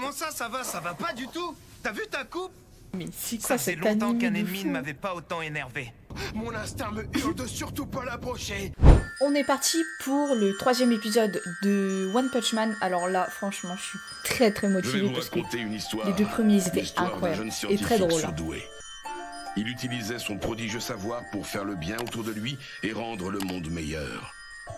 Comment ça va? Ça va pas du tout. T'as vu ta coupe? Mais c'est quoi Ça fait cet longtemps anime qu'un de ennemi fou? ne m'avait pas autant énervé. Mon instinct me hurle de surtout pas l'approcher. On est parti pour le 3e épisode de One Punch Man. Alors là, franchement, je suis très Je vais motivée vous parce que raconter une histoire. les 2 premiers ils étaient L'histoire d'un incroyables jeune et très scientifique drôles. surdoué. Il utilisait son prodigieux savoir pour faire le bien autour de lui et rendre le monde meilleur.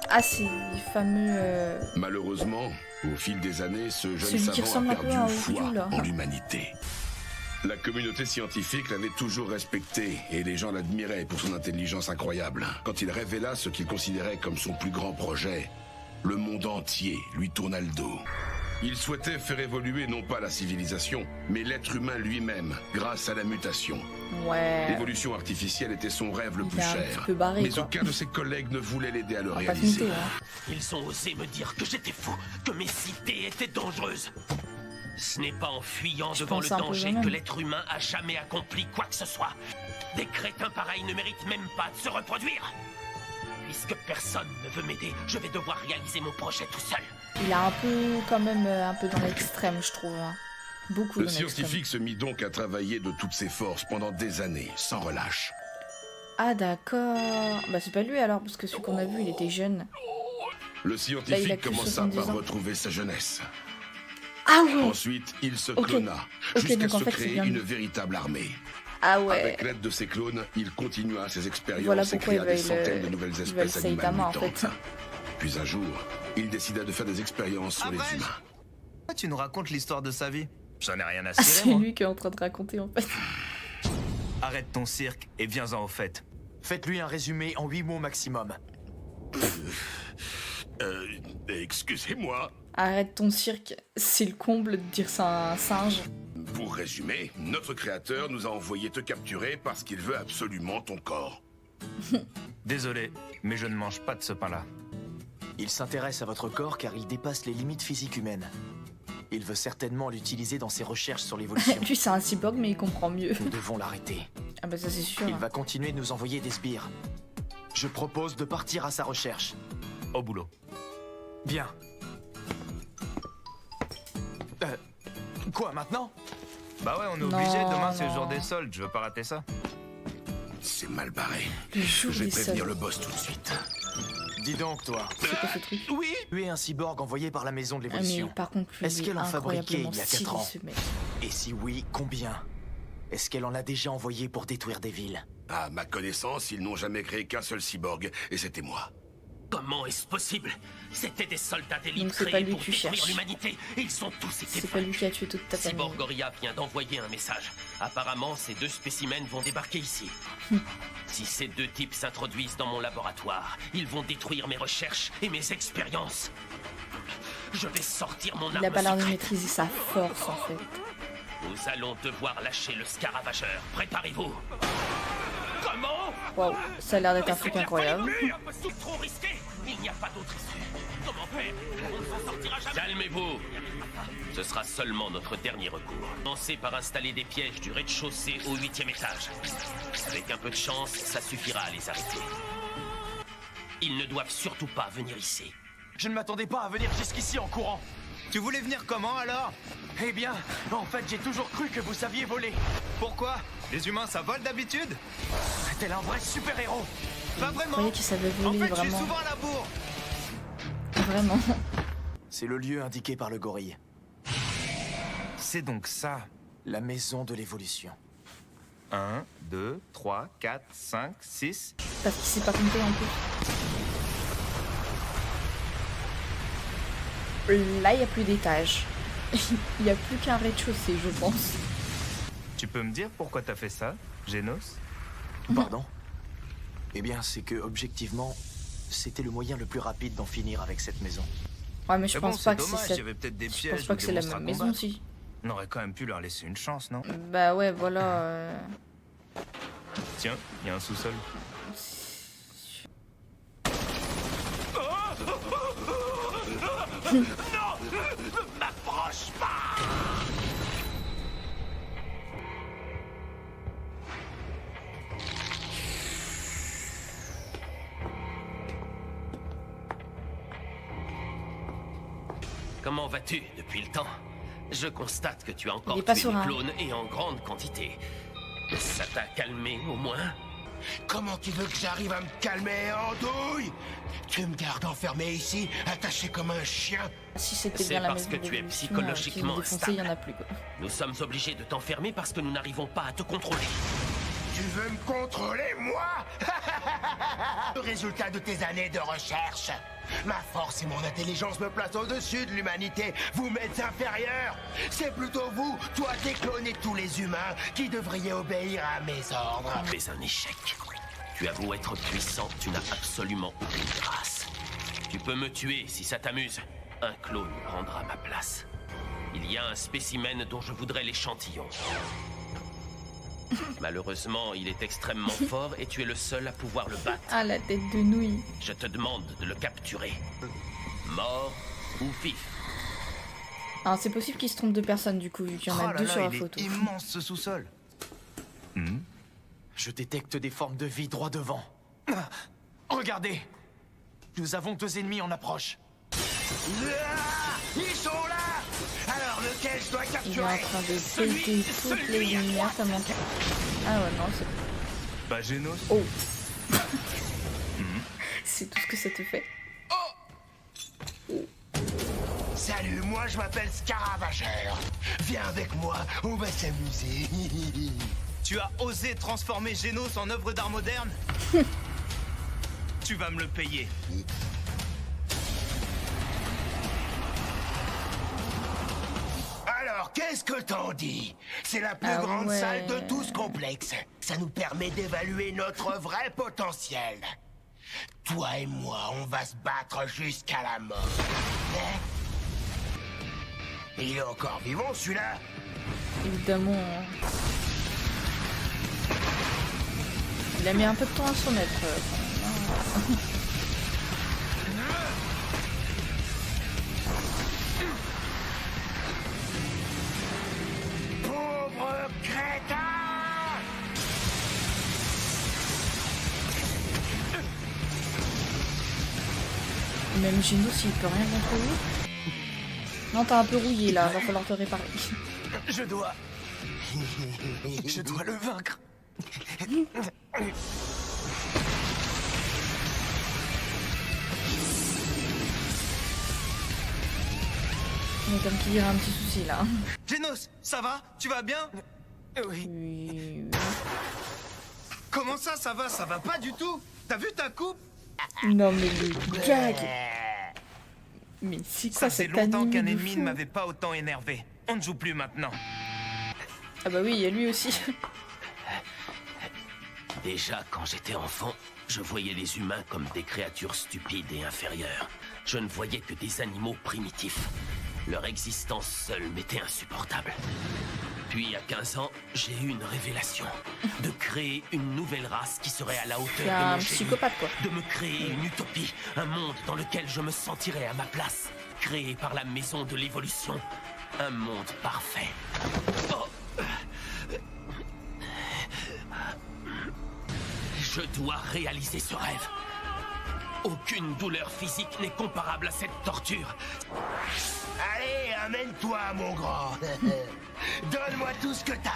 Ah, ces fameux... Malheureusement, au fil des années, ce jeune Celui qui savant ressemble a un peu perdu à foi Oju, là. en l'humanité. La communauté scientifique l'avait toujours respecté et les gens l'admiraient pour son intelligence incroyable. Quand il révéla ce qu'il considérait comme son plus grand projet, le monde entier lui tourna le dos. Il souhaitait faire évoluer non pas la civilisation, mais l'être humain lui-même, grâce à la mutation. Ouais... L'évolution artificielle était son rêve le Il plus est un cher. petit peu barré, Mais quoi. aucun de ses collègues ne voulait l'aider à le On va pas se réaliser. mytho, hein. Ils ont osé me dire que j'étais fou, que mes cités étaient dangereuses. Ce n'est pas en fuyant Je devant le pense un peu danger quand même. que l'être humain a jamais accompli quoi que ce soit. Des crétins pareils ne méritent même pas de se reproduire. Puisque personne ne veut m'aider, je vais devoir réaliser mon projet tout seul. Il a un peu, quand même, un peu dans l'extrême, je trouve. Hein. Beaucoup Le dans l'extrême. scientifique se mit donc à travailler de toutes ses forces pendant des années, sans relâche. Ah, d'accord. Bah, c'est pas lui, alors, parce que celui qu'on a vu, il était jeune. Le Là, il a scientifique que commença 70 par ans. retrouver sa jeunesse. Ah ouais. Ensuite, il se Ok. clona, Ok, jusqu'à donc en se fait, c'est créer bien une lui. véritable armée. Ah ouais. Avec l'aide de ses clones, il continua ses expériences Voilà et pourquoi il créa des veut centaines de nouvelles ils veulent espèces animales Saitama, en mutantes. fait. Puis un jour, il décida de faire des expériences sur Ah les ouais. humains. Pourquoi tu nous racontes l'histoire de sa vie? J'en ai rien à Ah, cirer, c'est moi. lui qui est en train de raconter, en fait. Arrête ton cirque et viens-en au fait. Faites-lui un résumé en 8 mots maximum. Excusez-moi. Arrête ton cirque, c'est le comble de dire ça à un singe. Pour résumer, notre créateur nous a envoyé te capturer parce qu'il veut absolument ton corps. Désolé, mais je ne mange pas de ce pain-là. Il s'intéresse à votre corps car il dépasse les limites physiques humaines. Il veut certainement l'utiliser dans ses recherches sur l'évolution. Puis c'est un cyborg, mais il comprend mieux. Nous devons l'arrêter. Ah bah ça, c'est sûr. Il va continuer de nous envoyer des sbires. Je propose de partir à sa recherche. Au boulot. Bien. Quoi, maintenant? Bah ouais, on est Non, obligé. Demain, c'est le non. jour des soldes. Je veux pas rater ça. C'est mal barré. Le jour Je vais des prévenir soldes. le boss tout de suite. Dis donc, toi. C'est quoi ce truc? Oui. Tu es un cyborg envoyé par la maison de Ah mais l'évolution. par contre, lui, Est-ce il est qu'elle en fabriquait incroyablement il y a stylé, 4 ans? ce mec. Et si oui, combien? Est-ce qu'elle en a déjà envoyé pour détruire des villes? À ma connaissance, ils n'ont jamais créé qu'un seul cyborg, et c'était moi. Comment est-ce possible? C'était des soldats d'élite Donc c'est pas créés lui pour que tu détruire cherches. l'humanité. Ils sont tous été C'est pas lui qui a tué toute ta famille. Cyborgoria vient d'envoyer un message. Apparemment, ces 2 spécimens vont débarquer ici. Si ces 2 types s'introduisent dans mon laboratoire, ils vont détruire mes recherches et mes expériences. Je vais sortir mon Il arme a pas l'air de secrète. maîtriser sa force, en fait. Nous allons devoir lâcher le Scaravageur. Préparez-vous. Comment? Waouh, ça a l'air d'être un Mais truc c'est la incroyable. folie. C'est trop risqué. Il n'y a pas d'autre issue. Comment faire? On ne s'en sortira jamais. Calmez-vous. Ce sera seulement notre dernier recours. Commencez par installer des pièges du rez-de-chaussée au 8e étage. Avec un peu de chance, ça suffira à les arrêter. Ils ne doivent surtout pas venir ici. Je ne m'attendais pas à venir jusqu'ici en courant. Tu voulais venir comment alors? Eh bien, en fait, j'ai toujours cru que vous saviez voler. Pourquoi? Les humains, ça vole d'habitude? Tel un vrai super-héros. Pas Je vraiment. croyais qu'il savait En voler, fait, je suis vraiment. souvent à la bourre. Vraiment. C'est le lieu indiqué par le gorille. C'est donc ça. La maison de l'évolution. 1, 2, 3, 4, 5, 6. Parce qu'il sait pas compter en plus. Là, il n'y a plus d'étage. Il n'y a plus qu'un rez-de-chaussée, je pense. Tu peux me dire pourquoi t'as fait ça, Genos? Pardon? Eh bien, c'est que, objectivement, c'était le moyen le plus rapide d'en finir avec cette maison. Ouais, mais je Mais bon, pense pas c'est que c'est dommage, cette... il y avait peut-être des Je pièges pense pas ou que des c'est la monstres à même maison, combattre. si. On aurait quand même pu leur laisser une chance, non? Bah ouais, voilà. Tiens, il y a un sous-sol. M'approche pas. Comment vas-tu depuis le temps? Je constate que tu as encore Il est pas tué des serein. clones et en grande quantité. Ça t'a calmé au moins? Comment tu veux que j'arrive à me calmer, andouille? Tu me gardes enfermé ici, attaché comme un chien. Si c'était C'est bien la parce maison que tu es d'évolution, psychologiquement qu'ils ont défoncé, il y en a plus quoi. Nous sommes obligés de t'enfermer parce que nous n'arrivons pas à te contrôler. Tu veux me contrôler, moi? Le résultat de tes années de recherche. Ma force et mon intelligence me placent au-dessus de l'humanité. Vous m'êtes inférieurs. C'est plutôt vous, toi, tes clones et tous les humains, qui devriez obéir à mes ordres. Tu es un échec. Tu as beau être puissant, tu n'as absolument aucune grâce. Tu peux me tuer si ça t'amuse. Un clone prendra ma place. Il y a un spécimen dont je voudrais l'échantillon. Malheureusement, il est extrêmement fort et tu es le seul à pouvoir le battre. Ah, la tête de nouille. Je te demande de le capturer. Mort ou vif. Alors, c'est possible qu'il se trompe de personne du coup, vu qu'il y en a deux sur la il photo. est immense ce sous-sol. Je détecte des formes de vie droit devant. Ah, regardez. Nous avons 2 ennemis en approche. Ah, ils sont là. Alors lequel je dois Il est en capturer? train de péter toutes les lumières, ça manque. Ah ouais, non, c'est... Bah, Genos. Oh. C'est tout ce que ça te fait. Salut, moi je m'appelle Scaravageur. Viens avec moi, on va s'amuser. Tu as osé transformer Genos en œuvre d'art moderne? Tu vas me le payer. Alors, qu'est-ce que t'en dis? C'est la plus Ah grande ouais. salle de tout ce complexe. Ça nous permet d'évaluer notre vrai potentiel. Toi et moi, on va se battre jusqu'à la mort. Hein? Il est encore vivant, celui-là? Évidemment. Il a mis un peu de temps à se remettre. Quand même, hein. Pauvre crétin! Même Genos, il peut rien contre lui. Non, t'as un peu rouillé là, va falloir te réparer. Je dois le vaincre. Mais comme qu'il y a un petit souci là. Genos, ça va? Tu vas bien? Oui. Oui. Comment ça va? Ça va pas du tout. T'as vu ta coupe? Non mais le gag. Mais c'est Ça quoi fait cet longtemps anime qu'un de ennemi fou? ne m'avait pas autant énervé. On ne joue plus maintenant. Ah bah oui, il y a lui aussi. Déjà, quand j'étais enfant, je voyais les humains comme des créatures stupides et inférieures. Je ne voyais que des animaux primitifs. Leur existence seule m'était insupportable. Puis, à 15 ans, j'ai eu une révélation. De créer une nouvelle race qui serait à la hauteur C'est de un mon génie. psychopathe quoi. De me créer une utopie, un monde dans lequel je me sentirais à ma place. Créé par la maison de l'évolution. Un monde parfait. Oh. Je dois réaliser ce rêve. Aucune douleur physique n'est comparable à cette torture. Allez, amène-toi, mon grand. Donne-moi tout ce que t'as.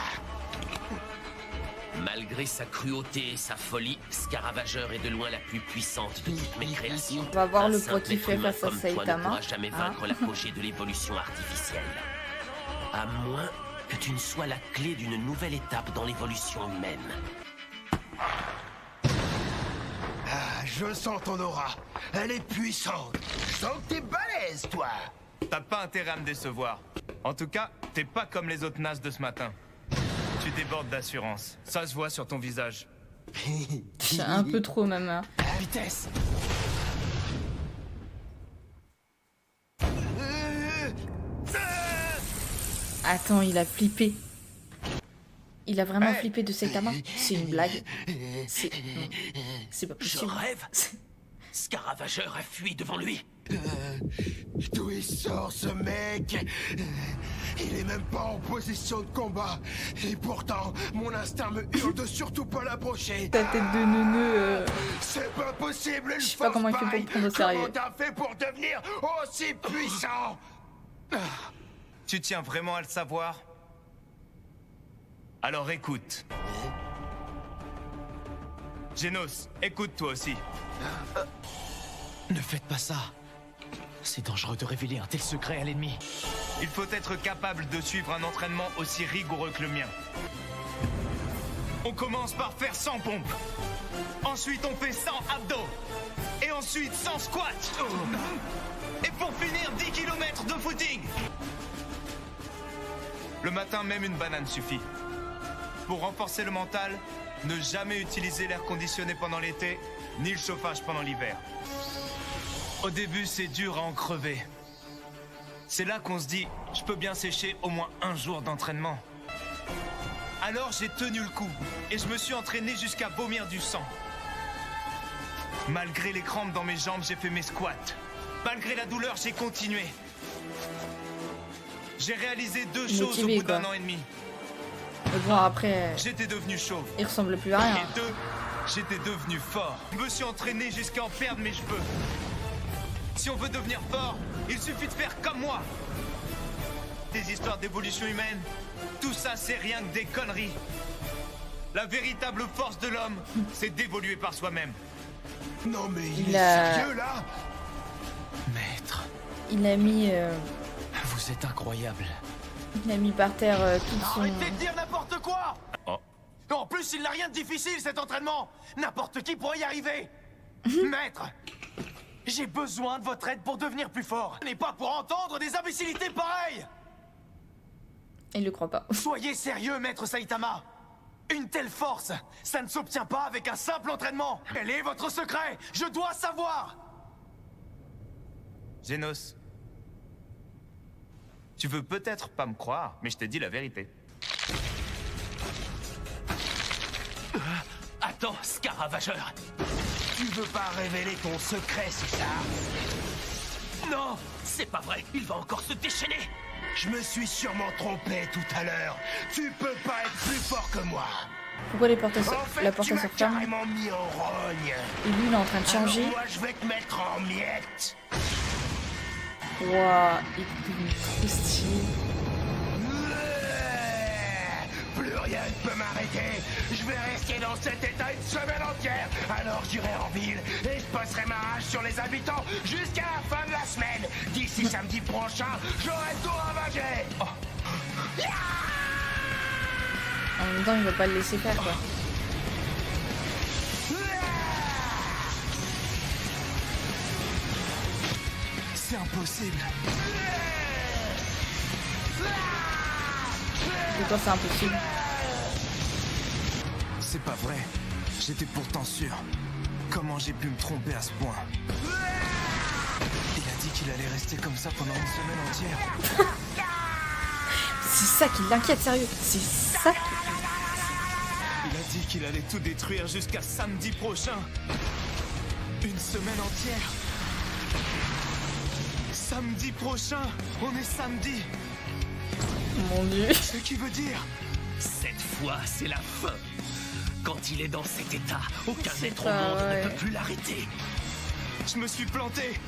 Malgré sa cruauté et sa folie, Scaravageur est de loin la plus puissante de toutes mes créations. On va voir Un le simple poids qu'il être fait humain face à comme toi ne Saitama. pourra jamais Hein. vaincre l'apogée de l'évolution artificielle. À moins que tu ne sois la clé d'une nouvelle étape dans l'évolution humaine. Ah, je sens ton aura. Elle est puissante. Je sens que t'es balèze, toi. T'as pas intérêt à me décevoir. En tout cas, t'es pas comme les autres nazes de ce matin. Tu débordes d'assurance. Ça se voit sur ton visage. C'est un peu trop même. Hein. Vitesse. Attends, il a flippé. Il a vraiment flippé de Saitama. C'est une blague. C'est... non. C'est pas Je possible. rêve. Scaravageur a fui devant lui. D'où il sort, ce mec? Il est même pas en position de combat. Et pourtant, mon instinct me hurle de surtout pas l'approcher. Ta tête de neuneu. C'est pas possible, une Je sais pas comment il fait pour le prendre au sérieux. Comment t'as fait pour devenir aussi puissant? Tu tiens vraiment à le savoir? Alors écoute. Genos, écoute toi aussi. Ne faites pas ça. C'est dangereux de révéler un tel secret à l'ennemi. Il faut être capable de suivre un entraînement aussi rigoureux que le mien. On commence par faire 100 pompes. Ensuite, on fait 100 abdos. Et ensuite, 100 squats. Et pour finir, 10 km de footing. Le matin, même une banane suffit. Pour renforcer le mental, ne jamais utiliser l'air conditionné pendant l'été, ni le chauffage pendant l'hiver. Au début, c'est dur à en crever. C'est là qu'on se dit, je peux bien sécher au moins un jour d'entraînement. Alors j'ai tenu le coup, et je me suis entraîné jusqu'à vomir du sang. Malgré les crampes dans mes jambes, j'ai fait mes squats. Malgré la douleur, j'ai continué. J'ai réalisé deux choses au bout d'un an et demi. Mais bon, après, J'étais devenu chauve. il ressemble plus à rien. Et deux, j'étais devenu fort. Je me suis entraîné jusqu'à en perdre mes cheveux. Si on veut devenir fort, il suffit de faire comme moi. Des histoires d'évolution humaine, tout ça c'est rien que des conneries. La véritable force de l'homme, c'est d'évoluer par soi-même. Non mais Il a- sérieux là? Maître, Il a mis, vous êtes incroyable. par terre tout son... Arrêtez de dire n'importe quoi. Oh. En plus, il n'a rien de difficile cet entraînement. N'importe qui pourrait y arriver. Maître, j'ai besoin de votre aide pour devenir plus fort. Ce n'est pas pour entendre des imbécilités pareilles. Il le croit pas. Soyez sérieux, maître Saitama. Une telle force, ça ne s'obtient pas avec un simple entraînement. Quel est votre secret? Je dois savoir. Genos, tu veux peut-être pas me croire, mais je t'ai dit la vérité. Attends, Scaravageur. Tu veux pas révéler ton secret, c'est ça? Non, c'est pas vrai. Il va encore se déchaîner. Je me suis sûrement trompé tout à l'heure. Tu peux pas être plus fort que moi. Pourquoi les portes En fait, la porte tu se m'as referme? carrément mis en rogne. Et lui, il est en train de changer. Alors moi, je vais te mettre en miettes. Waouh, il est devenu trop stylé. Plus rien ne peut m'arrêter. Je vais rester dans cet état une semaine entière. Alors j'irai en ville et je passerai ma hache sur les habitants jusqu'à la fin de la semaine. D'ici samedi prochain, j'aurai tout ravagé. En même temps, il va pas le laisser faire, quoi. C'est impossible. De toi, c'est impossible. C'est pas vrai. J'étais pourtant sûr. Comment j'ai pu me tromper à ce point? Il a dit qu'il allait rester comme ça pendant une semaine entière. C'est ça qui l'inquiète, sérieux. C'est ça qui... Il a dit qu'il allait tout détruire jusqu'à samedi prochain. Une semaine entière. Samedi prochain, on est samedi. Mon Dieu. Ce qui veut dire... Cette fois, c'est la fin. Quand il est dans cet état, aucun C'est être au pas monde vrai. ne peut plus l'arrêter. Je me suis planté.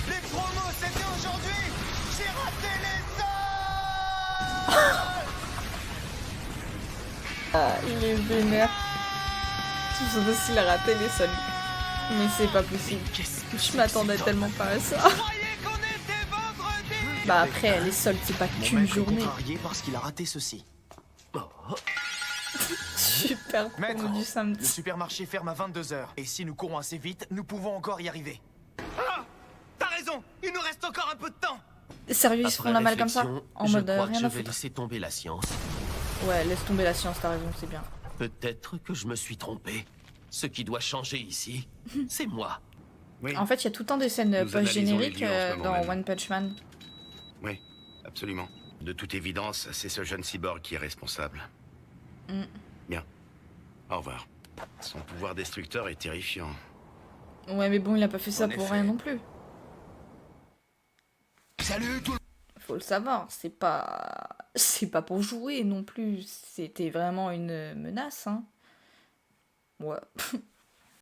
Les promos, c'était aujourd'hui. J'ai raté les Ah, il est vénère. Surtout s'il a raté les sols. Mais c'est pas possible. Je m'attendais tellement pas à ça. Croyez qu'on était vendredi. Bah après, les soldes, c'est pas Mon qu'une maître est journée. contrarié parce qu'il a raté ceci. Super Maître, promo du le samedi. supermarché ferme à 22h. Et si nous courons assez vite, nous pouvons encore y arriver. Ah, t'as raison. Il nous reste encore un peu de temps. Sérieux, ils se font la malle comme ça? En mode je crois que rien je à vais foutre. laisser tomber la science. Ouais, laisse tomber la science, t'as raison, c'est bien. Peut-être que je me suis trompé. Ce qui doit changer ici, c'est moi. Oui, En fait, il y a tout le temps des scènes Nous post-génériques analysons les lieux en ce moment dans même. One Punch Man. oui, absolument. De toute évidence, c'est ce jeune cyborg qui est responsable. Mm. Bien. Au revoir. Son pouvoir destructeur est terrifiant. Ouais, mais bon, il a pas fait ça En pour effet. rien non plus. Salut tout le Faut le savoir, c'est pas pour jouer non plus. C'était vraiment une menace, hein. Ouais.